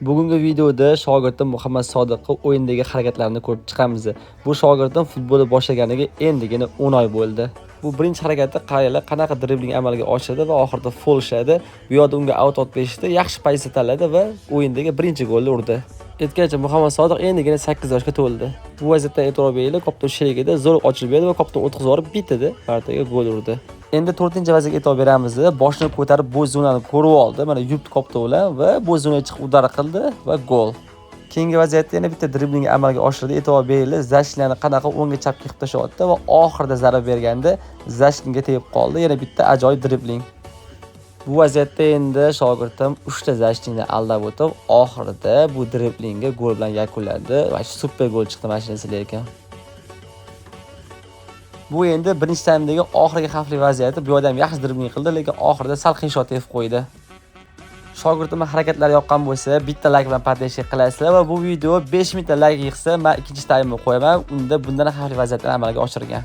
Bugungi videoda shogirdim Muhammad Sodiqov o'yindagi harakatlarini ko'rib chiqamiz. Bu shogirdim futbolni boshlaganiga endigina 10 oy bo'ldi. Bu birinchi harakatda qaranglar qanaqa dribling amalga oshirdi va oxirida folshadi. Bu yoqda unga out berishdi, yaxshi pozitsiya tanladi va o'yindagi birinchi golni urdi. Aytgancha Muhammad Sodiq endigina 8 yoshga to'ldi. Bu vaziyatda e'tibor beringlar, kopton sherigida zo'r ochilib berdi va kopton o'tkazib bittaga martaga gol urdi. Endi 4-vaziyaga e'tibor beramiz. Boshini ko'tarib bo'z zonani ko'rib oldi. Mana yubdi kopton bilan va bo'z zonaga chiqib udar qildi va gol. Keyingi vaziyatda yana bitta dribling amalga oshirdi. E'tibor beringlar, Zashlinni qanaqa o'ngga chapga qilib tashlayapti va oxirida zarba berganda Zashlinga tegib qoldi. Yana bitta ajoyib dribling. Bu vaziyatda endi shogirdim 3 ta Zashlingni aldab o'tib, oxirida bu driblingga gol bilan yakunladi. Va super gol chiqdi mashinasi lekin. Bu endi birinchi taymdagi oxirgi xavfli vaziyati. Bu odam yaxshi dribling qildi, lekin oxirida sal qiyin tepib qo'ydi. Shogirdimning harakatlari yoqqan bo'lsa, bitta like bilan podpishka qilasizlar va bu video 5000 ta like yig'sa, men ikkinchi taymni qo'yaman. Unda bundan xavfli vaziyatlarni amalga oshirgan.